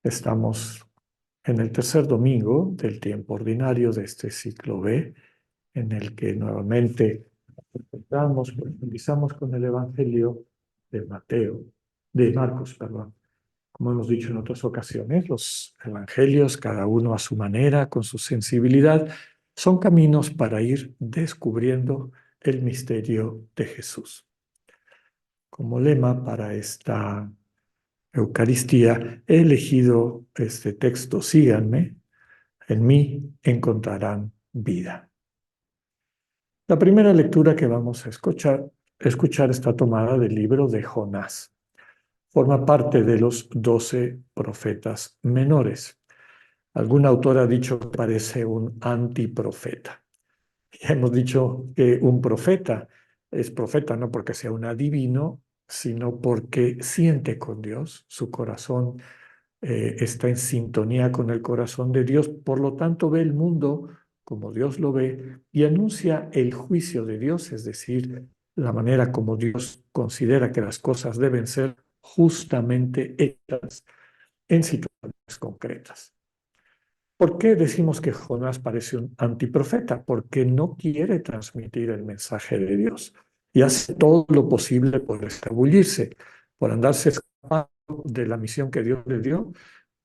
Estamos en el tercer domingo del tiempo ordinario de este ciclo B, en el que nuevamente profundizamos con el Evangelio de Marcos, perdón. Como hemos dicho en otras ocasiones, los evangelios, cada uno a su manera, con su sensibilidad, son caminos para ir descubriendo el misterio de Jesús. Como lema para esta Eucaristía, he elegido este texto: síganme, en mí encontrarán vida. La primera lectura que vamos a escuchar está tomada del libro de Jonás. Forma parte de los 12 profetas menores. Algún autor ha dicho que parece un antiprofeta. Ya hemos dicho que un profeta es profeta no porque sea un adivino, sino porque siente con Dios, su corazón está en sintonía con el corazón de Dios, por lo tanto ve el mundo como Dios lo ve y anuncia el juicio de Dios, es decir, la manera como Dios considera que las cosas deben ser justamente hechas en situaciones concretas. ¿Por qué decimos que Jonás parece un antiprofeta? Porque no quiere transmitir el mensaje de Dios y hace todo lo posible por escabullirse, por andarse escapando de la misión que Dios le dio.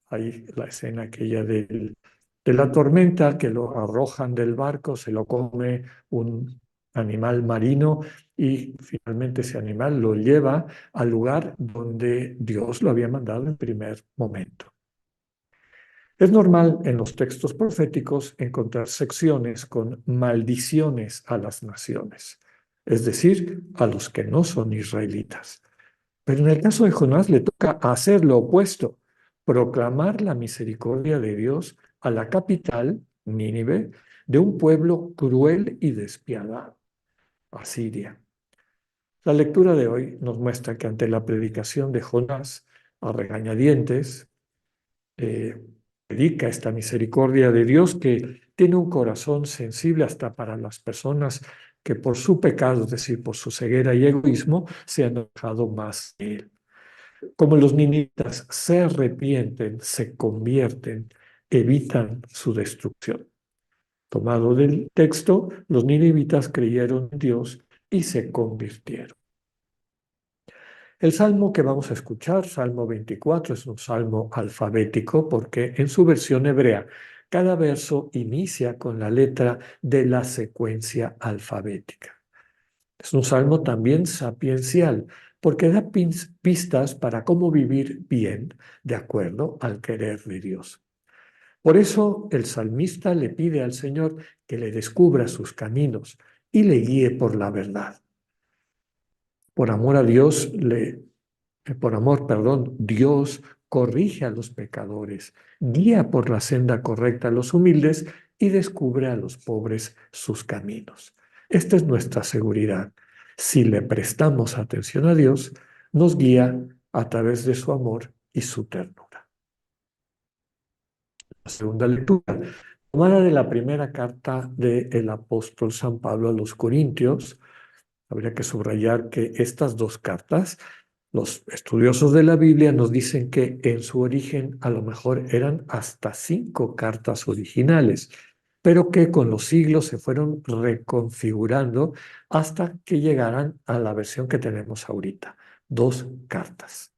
Hay la escena aquella de la tormenta, que lo arrojan del barco, se lo come un animal marino y finalmente ese animal lo lleva al lugar donde Dios lo había mandado en primer momento. Es normal en los textos proféticos encontrar secciones con maldiciones a las naciones, es decir, a los que no son israelitas. Pero en el caso de Jonás le toca hacer lo opuesto: proclamar la misericordia de Dios a la capital, Nínive, de un pueblo cruel y despiadado, Asiria. La lectura de hoy nos muestra que ante la predicación de Jonás, a regañadientes, eh, predica esta misericordia de Dios, que tiene un corazón sensible hasta para las personas que por su pecado, es decir, por su ceguera y egoísmo, se han alejado más de él. Como los ninivitas se arrepienten, se convierten, evitan su destrucción. Tomado del texto, los ninivitas creyeron en Dios y se convirtieron. El salmo que vamos a escuchar, Salmo 24, es un salmo alfabético porque en su versión hebrea cada verso inicia con la letra de la secuencia alfabética. Es un salmo también sapiencial porque da pistas para cómo vivir bien de acuerdo al querer de Dios. Por eso el salmista le pide al Señor que le descubra sus caminos y le guíe por la verdad. Por amor a Dios, Dios corrige a los pecadores, guía por la senda correcta a los humildes y descubre a los pobres sus caminos. Esta es nuestra seguridad. Si le prestamos atención a Dios, nos guía a través de su amor y su ternura. La segunda lectura, tomada de la primera carta del apóstol San Pablo a los Corintios. Habría que subrayar que estas dos cartas, los estudiosos de la Biblia nos dicen que en su origen a lo mejor eran hasta 5 cartas originales, pero que con los siglos se fueron reconfigurando hasta que llegaran a la versión que tenemos ahorita, 2 cartas.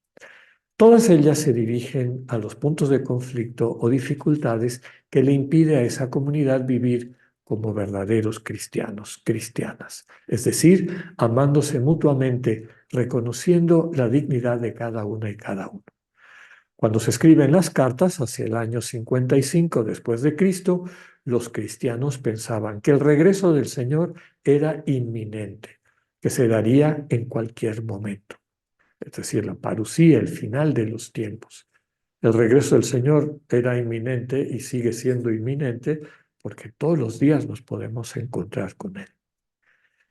Todas ellas se dirigen a los puntos de conflicto o dificultades que le impide a esa comunidad vivir como verdaderos cristianos, cristianas, es decir, amándose mutuamente, reconociendo la dignidad de cada una y cada uno. Cuando se escriben las cartas, hacia el año 55 después de Cristo, los cristianos pensaban que el regreso del Señor era inminente, que se daría en cualquier momento, es decir, la parusía, el final de los tiempos. El regreso del Señor era inminente y sigue siendo inminente porque todos los días nos podemos encontrar con Él.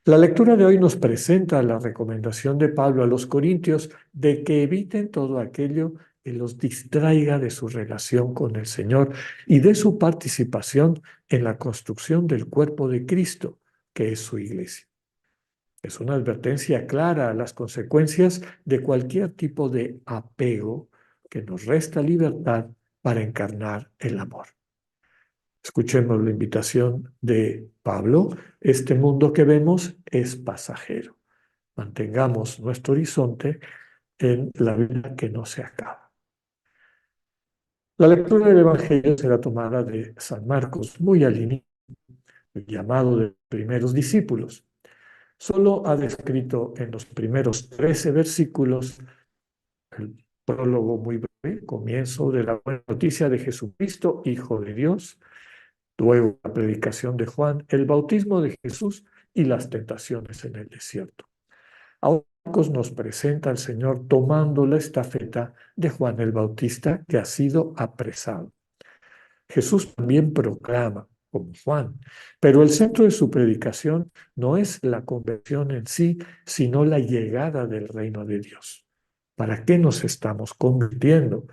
La lectura de hoy nos presenta la recomendación de Pablo a los corintios de que eviten todo aquello que los distraiga de su relación con el Señor y de su participación en la construcción del cuerpo de Cristo, que es su iglesia. Es una advertencia clara a las consecuencias de cualquier tipo de apego que nos resta libertad para encarnar el amor. Escuchemos la invitación de Pablo. Este mundo que vemos es pasajero. Mantengamos nuestro horizonte en la vida que no se acaba. La lectura del Evangelio será tomada de San Marcos, muy al inicio, el llamado de los primeros discípulos. Solo ha descrito en los primeros 13 versículos el prólogo muy breve, comienzo de la buena noticia de Jesucristo, Hijo de Dios, luego la predicación de Juan, el bautismo de Jesús y las tentaciones en el desierto. Ahora Marcos nos presenta al Señor tomando la estafeta de Juan el Bautista, que ha sido apresado. Jesús también proclama, como Juan, pero el centro de su predicación no es la conversión en sí, sino la llegada del reino de Dios. ¿Para qué nos estamos convirtiendo?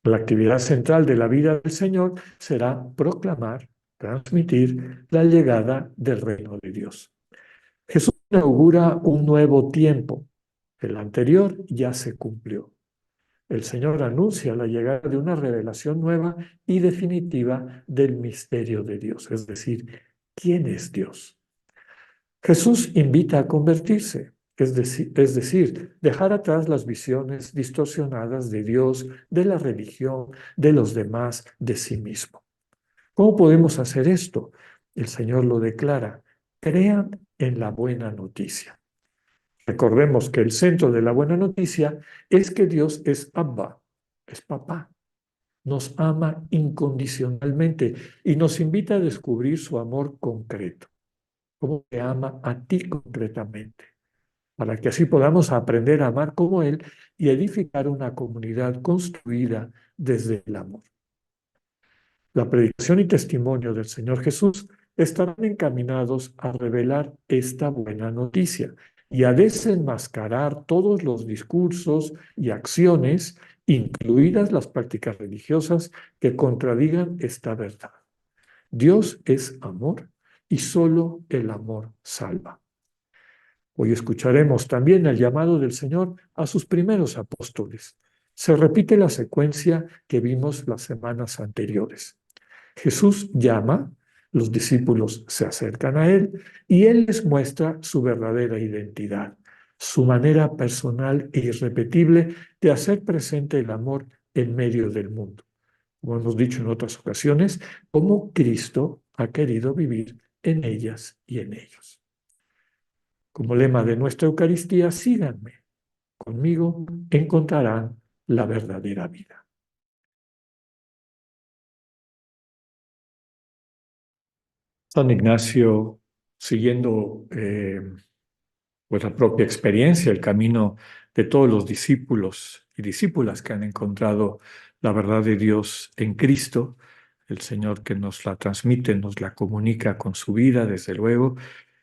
La actividad central de la vida del Señor será proclamar, transmitir la llegada del reino de Dios. Jesús inaugura un nuevo tiempo. El anterior ya se cumplió. El Señor anuncia la llegada de una revelación nueva y definitiva del misterio de Dios, es decir, ¿quién es Dios? Jesús invita a convertirse, es decir, dejar atrás las visiones distorsionadas de Dios, de la religión, de los demás, de sí mismo. ¿Cómo podemos hacer esto? El Señor lo declara: crean en la buena noticia. Recordemos que el centro de la buena noticia es que Dios es Abba, es papá. Nos ama incondicionalmente y nos invita a descubrir su amor concreto. ¿Cómo te ama a ti concretamente? Para que así podamos aprender a amar como Él y edificar una comunidad construida desde el amor. La predicación y testimonio del Señor Jesús estarán encaminados a revelar esta buena noticia y a desenmascarar todos los discursos y acciones, incluidas las prácticas religiosas, que contradigan esta verdad. Dios es amor y solo el amor salva. Hoy escucharemos también el llamado del Señor a sus primeros apóstoles. Se repite la secuencia que vimos las semanas anteriores. Jesús llama, los discípulos se acercan a Él y Él les muestra su verdadera identidad, su manera personal e irrepetible de hacer presente el amor en medio del mundo. Como hemos dicho en otras ocasiones, cómo Cristo ha querido vivir en ellas y en ellos. Como lema de nuestra Eucaristía, síganme. Conmigo encontrarán la verdadera vida. San Ignacio, siguiendo pues la propia experiencia, el camino de todos los discípulos y discípulas que han encontrado la verdad de Dios en Cristo, el Señor que nos la transmite, nos la comunica con su vida, desde luego,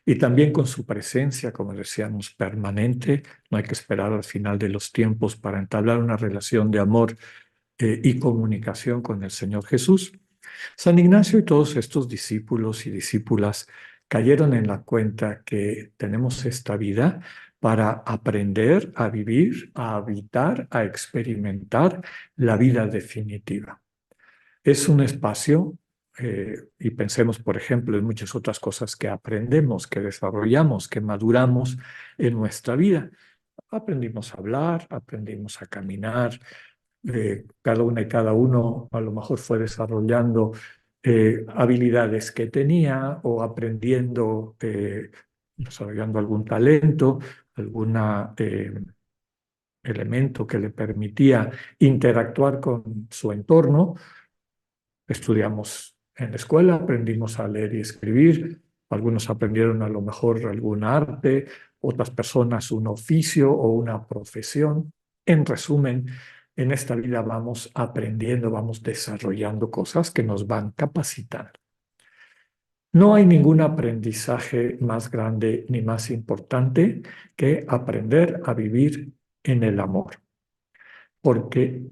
y también con su presencia, como decíamos, permanente. No hay que esperar al final de los tiempos para entablar una relación de amor y comunicación con el Señor Jesús. San Ignacio y todos estos discípulos y discípulas cayeron en la cuenta que tenemos esta vida para aprender a vivir, a habitar, a experimentar la vida definitiva. Es un espacio, y pensemos, por ejemplo, en muchas otras cosas que aprendemos, que desarrollamos, que maduramos en nuestra vida. Aprendimos a hablar, aprendimos a caminar, cada una y cada uno a lo mejor fue desarrollando habilidades que tenía o aprendiendo, desarrollando algún talento, algún elemento que le permitía interactuar con su entorno. Estudiamos en la escuela, aprendimos a leer y escribir. Algunos aprendieron a lo mejor algún arte, otras personas un oficio o una profesión. En resumen, en esta vida vamos aprendiendo, vamos desarrollando cosas que nos van capacitando. No hay ningún aprendizaje más grande ni más importante que aprender a vivir en el amor, porque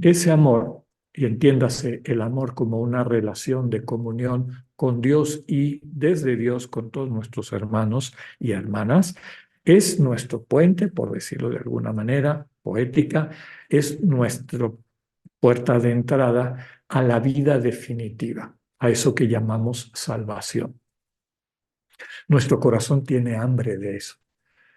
ese amor, y entiéndase el amor como una relación de comunión con Dios y desde Dios con todos nuestros hermanos y hermanas, es nuestro puente, por decirlo de alguna manera poética, es nuestro puerta de entrada a la vida definitiva, a eso que llamamos salvación. Nuestro corazón tiene hambre de eso.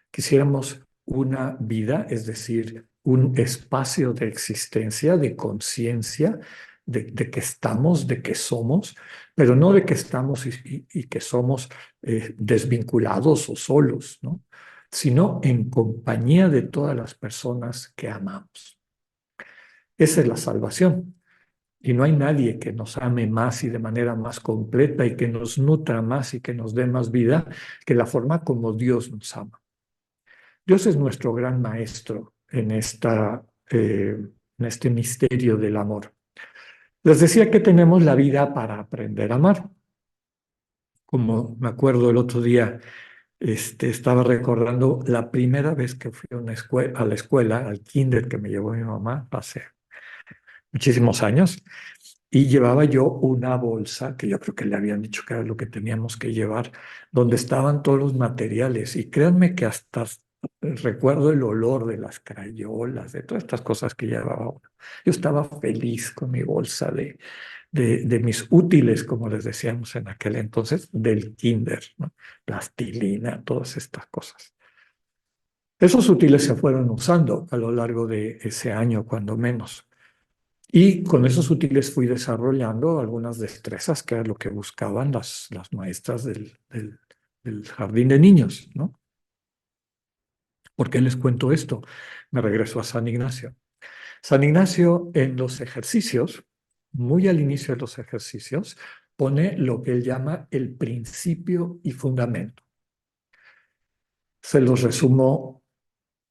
Quisiéramos una vida, es decir, un espacio de existencia, de conciencia, de que estamos, de que somos, pero no de que estamos y que somos desvinculados o solos, ¿no? Sino en compañía de todas las personas que amamos. Esa es la salvación. Y no hay nadie que nos ame más y de manera más completa y que nos nutra más y que nos dé más vida que la forma como Dios nos ama. Dios es nuestro gran maestro en este misterio del amor. Les decía que tenemos la vida para aprender a amar. Como me acuerdo el otro día, estaba recordando la primera vez que fui a, a la escuela, al kinder que me llevó mi mamá, hace muchísimos años, y llevaba yo una bolsa, que yo creo que le habían dicho que era lo que teníamos que llevar, donde estaban todos los materiales. Y créanme que hasta recuerdo el olor de las crayolas, de todas estas cosas que llevaba uno. Yo estaba feliz con mi bolsa de mis útiles, como les decíamos en aquel entonces, del kinder, ¿no? Plastilina, todas estas cosas. Esos útiles se fueron usando a lo largo de ese año, cuando menos. Y con esos útiles fui desarrollando algunas destrezas que era lo que buscaban las maestras del jardín de niños, ¿no? ¿Por qué les cuento esto? Me regreso a San Ignacio. San Ignacio en los ejercicios, muy al inicio de los ejercicios, pone lo que él llama el principio y fundamento. Se los resumo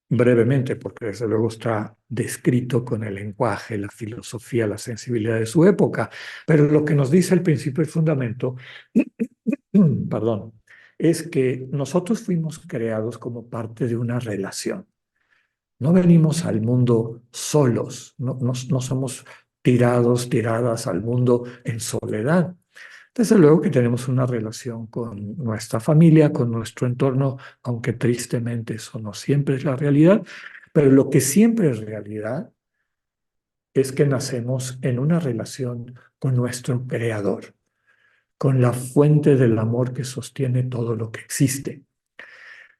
brevemente, porque desde luego está descrito con el lenguaje, la filosofía, la sensibilidad de su época, pero lo que nos dice el principio y fundamento, perdón, es que nosotros fuimos creados como parte de una relación. No venimos al mundo solos, no somos tirados, tiradas al mundo en soledad. Desde luego que tenemos una relación con nuestra familia, con nuestro entorno, aunque tristemente eso no siempre es la realidad, pero lo que siempre es realidad es que nacemos en una relación con nuestro creador, con la fuente del amor que sostiene todo lo que existe.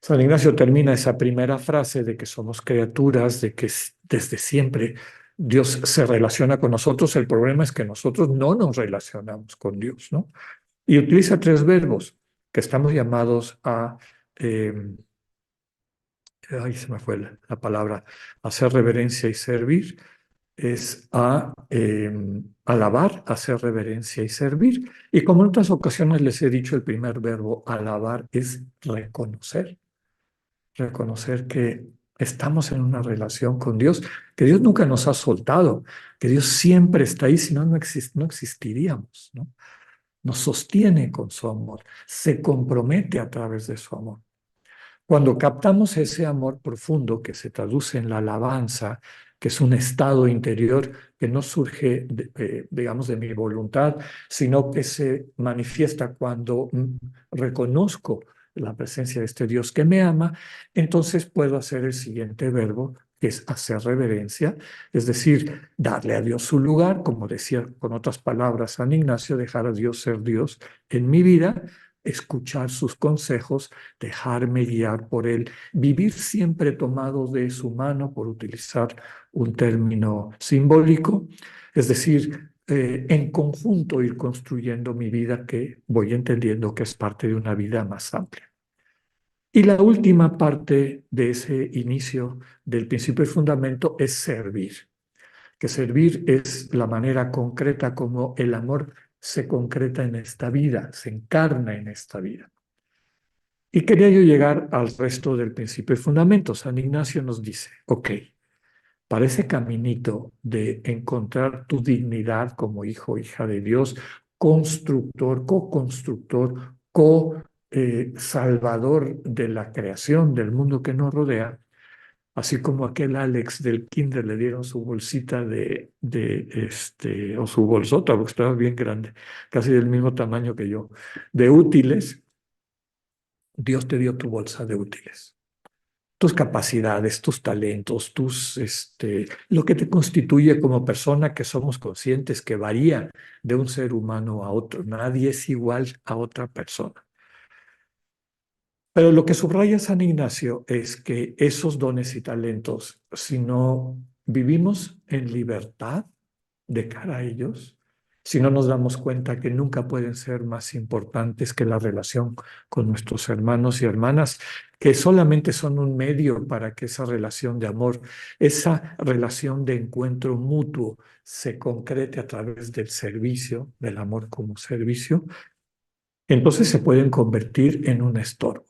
San Ignacio termina esa primera frase de que somos criaturas, de que desde siempre Dios se relaciona con nosotros. El problema es que nosotros no nos relacionamos con Dios, ¿no? Y utiliza tres verbos que estamos llamados a, eh, ahí se me fue la palabra, hacer reverencia y servir, es a alabar, hacer reverencia y servir. Y como en otras ocasiones les he dicho, el primer verbo alabar es reconocer, reconocer que estamos en una relación con Dios, que Dios nunca nos ha soltado, que Dios siempre está ahí, si no, no existiríamos, ¿no? Nos sostiene con su amor, se compromete a través de su amor. Cuando captamos ese amor profundo que se traduce en la alabanza, que es un estado interior que no surge, digamos, de mi voluntad, sino que se manifiesta cuando reconozco la presencia de este Dios que me ama, entonces puedo hacer el siguiente verbo, que es hacer reverencia, es decir, darle a Dios su lugar, como decía con otras palabras San Ignacio, dejar a Dios ser Dios en mi vida, escuchar sus consejos, dejarme guiar por Él, vivir siempre tomado de su mano, por utilizar un término simbólico, es decir, en conjunto ir construyendo mi vida que voy entendiendo que es parte de una vida más amplia. Y la última parte de ese inicio del principio y fundamento es servir, que servir es la manera concreta como el amor se concreta en esta vida, se encarna en esta vida. Y quería yo llegar al resto del principio y fundamento. San Ignacio nos dice, ok, para ese caminito de encontrar tu dignidad como hijo o hija de Dios, constructor, co-constructor, co-salvador de la creación, del mundo que nos rodea, así como aquel Alex del kinder le dieron su bolsita o su bolsota, porque estaba bien grande, casi del mismo tamaño que yo, de útiles. Dios te dio tu bolsa de útiles. tus capacidades, tus talentos, lo que te constituye como persona, que somos conscientes que varía de un ser humano a otro. Nadie es igual a otra persona. Pero lo que subraya San Ignacio es que esos dones y talentos, si no vivimos en libertad de cara a ellos, si no nos damos cuenta que nunca pueden ser más importantes que la relación con nuestros hermanos y hermanas, que solamente son un medio para que esa relación de amor, esa relación de encuentro mutuo se concrete a través del servicio, del amor como servicio, entonces se pueden convertir en un estorbo.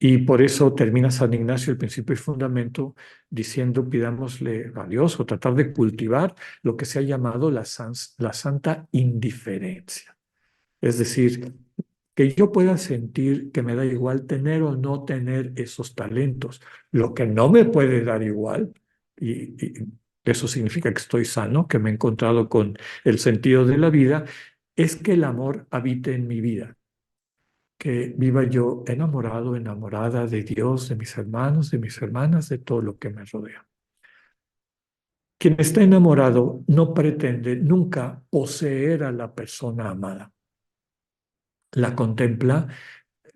Y por eso termina San Ignacio el principio y fundamento diciendo, pidámosle a Dios o tratar de cultivar lo que se ha llamado la santa indiferencia. Es decir, que yo pueda sentir que me da igual tener o no tener esos talentos. Lo que no me puede dar igual, y eso significa que estoy sano, que me he encontrado con el sentido de la vida, es que el amor habite en mi vida, que viva yo enamorado, enamorada de Dios, de mis hermanos, de mis hermanas, de todo lo que me rodea. Quien está enamorado no pretende nunca poseer a la persona amada. La contempla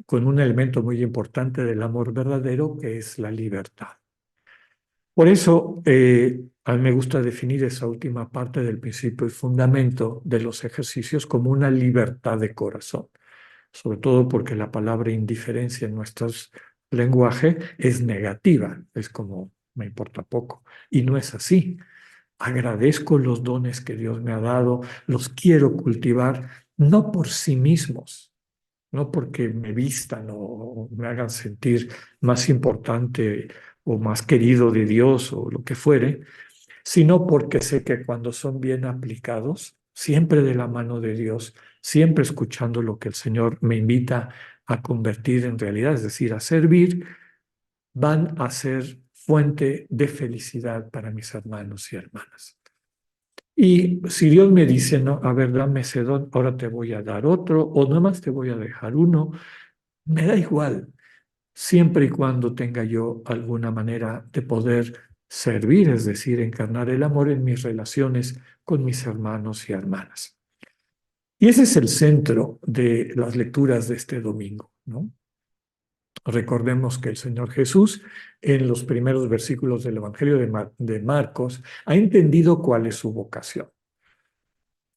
con un elemento muy importante del amor verdadero, que es la libertad. Por eso, a mí me gusta definir esa última parte del principio y fundamento de los ejercicios como una libertad de corazón, sobre todo porque la palabra indiferencia en nuestro lenguaje es negativa, es como me importa poco, y no es así. Agradezco los dones que Dios me ha dado, los quiero cultivar, no por sí mismos, no porque me vistan o me hagan sentir más importante o más querido de Dios o lo que fuere, sino porque sé que cuando son bien aplicados, siempre de la mano de Dios, siempre escuchando lo que el Señor me invita a convertir en realidad, es decir, a servir, van a ser fuente de felicidad para mis hermanos y hermanas. Y si Dios me dice, no, a ver, dame ese don, ahora te voy a dar otro, o nada más te voy a dejar uno, me da igual, siempre y cuando tenga yo alguna manera de poder servir, es decir, encarnar el amor en mis relaciones con mis hermanos y hermanas. Y ese es el centro de las lecturas de este domingo, ¿no? Recordemos que el Señor Jesús, en los primeros versículos del Evangelio de Marcos, ha entendido cuál es su vocación.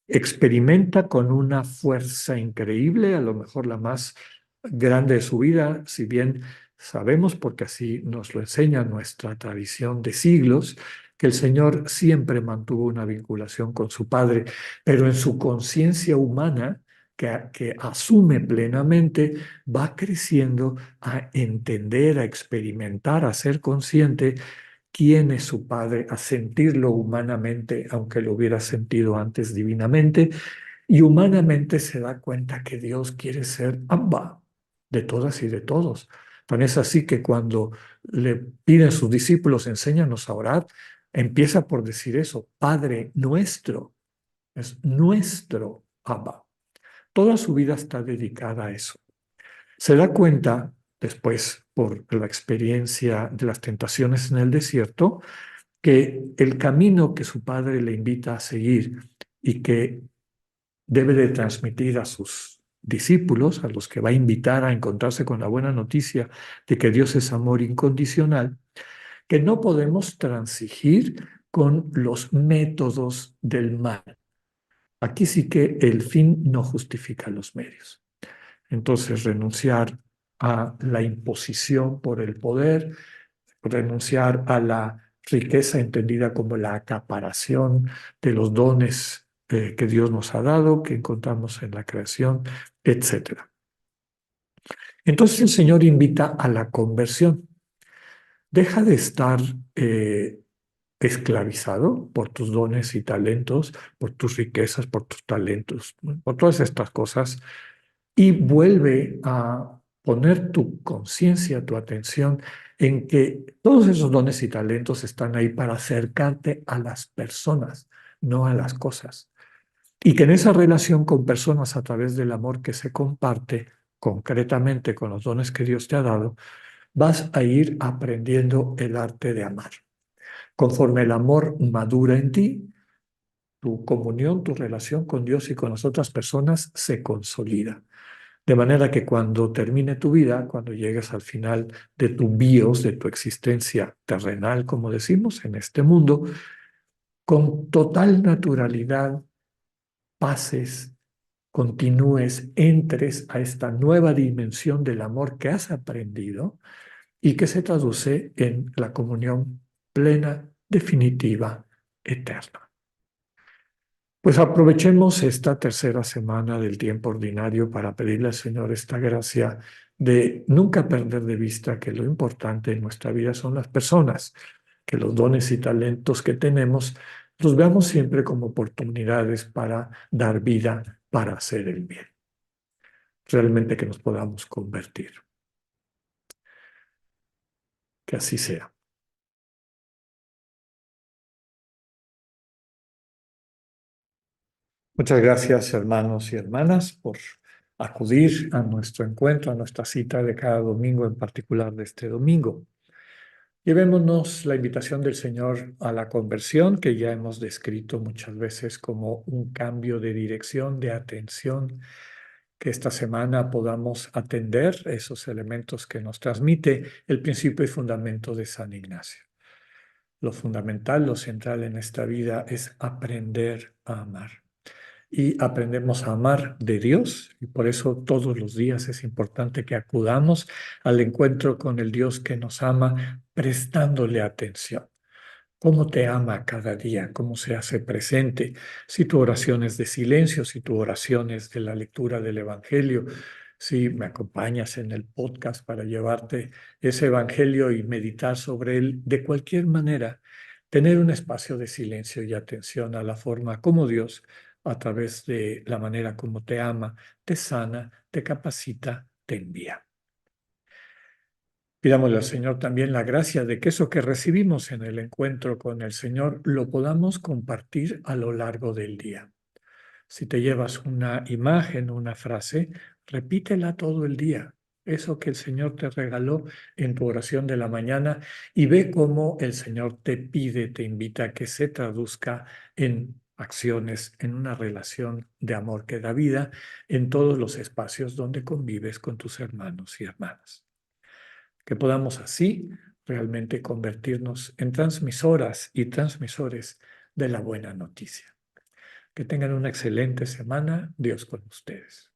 Experimenta con una fuerza increíble, a lo mejor la más grande de su vida, si bien sabemos, porque así nos lo enseña nuestra tradición de siglos, que el Señor siempre mantuvo una vinculación con su Padre, pero en su conciencia humana, que asume plenamente, va creciendo a entender, a experimentar, a ser consciente quién es su Padre, a sentirlo humanamente, aunque lo hubiera sentido antes divinamente, y humanamente se da cuenta que Dios quiere ser Abba de todas y de todos. Tan es así que cuando le piden sus discípulos, enséñanos a orar, empieza por decir eso, Padre nuestro, es nuestro Abba. Toda su vida está dedicada a eso. Se da cuenta después, por la experiencia de las tentaciones en el desierto, que el camino que su padre le invita a seguir y que debe de transmitir a sus discípulos, a los que va a invitar a encontrarse con la buena noticia de que Dios es amor incondicional, que no podemos transigir con los métodos del mal. Aquí sí que el fin no justifica los medios. Entonces, renunciar a la imposición por el poder, renunciar a la riqueza entendida como la acaparación de los dones que Dios nos ha dado, que encontramos en la creación, etcétera. Entonces el Señor invita a la conversión. Deja de estar esclavizado por tus dones y talentos, por tus riquezas, por tus talentos, por todas estas cosas, y vuelve a poner tu conciencia, tu atención en que todos esos dones y talentos están ahí para acercarte a las personas, no a las cosas. Y que en esa relación con personas a través del amor que se comparte concretamente con los dones que Dios te ha dado, vas a ir aprendiendo el arte de amar. Conforme el amor madura en ti, tu comunión, tu relación con Dios y con las otras personas se consolida. De manera que cuando termine tu vida, cuando llegues al final de tu bios, de tu existencia terrenal, como decimos, en este mundo, con total naturalidad pases, continúes, entres a esta nueva dimensión del amor que has aprendido y que se traduce en la comunión plena, definitiva, eterna. Pues aprovechemos esta tercera semana del tiempo ordinario para pedirle al Señor esta gracia de nunca perder de vista que lo importante en nuestra vida son las personas, que los dones y talentos que tenemos los veamos siempre como oportunidades para dar vida, para hacer el bien. Realmente que nos podamos convertir. Que así sea. Muchas gracias, hermanos y hermanas, por acudir a nuestro encuentro, a nuestra cita de cada domingo, en particular de este domingo. Llevémonos la invitación del Señor a la conversión, que ya hemos descrito muchas veces como un cambio de dirección, de atención, que esta semana podamos atender esos elementos que nos transmite el principio y fundamento de San Ignacio. Lo fundamental, lo central en esta vida es aprender a amar. Y aprendemos a amar de Dios, y por eso todos los días es importante que acudamos al encuentro con el Dios que nos ama, prestándole atención. ¿Cómo te ama cada día? ¿Cómo se hace presente? Si tu oración es de silencio, si tu oración es de la lectura del Evangelio, si me acompañas en el podcast para llevarte ese Evangelio y meditar sobre él, de cualquier manera, tener un espacio de silencio y atención a la forma como Dios, a través de la manera como te ama, te sana, te capacita, te envía. Pidámosle al Señor también la gracia de que eso que recibimos en el encuentro con el Señor lo podamos compartir a lo largo del día. Si te llevas una imagen, una frase, repítela todo el día. Eso que el Señor te regaló en tu oración de la mañana y ve cómo el Señor te pide, te invita a que se traduzca en acciones, en una relación de amor que da vida en todos los espacios donde convives con tus hermanos y hermanas. Que podamos así realmente convertirnos en transmisoras y transmisores de la buena noticia. Que tengan una excelente semana. Dios con ustedes.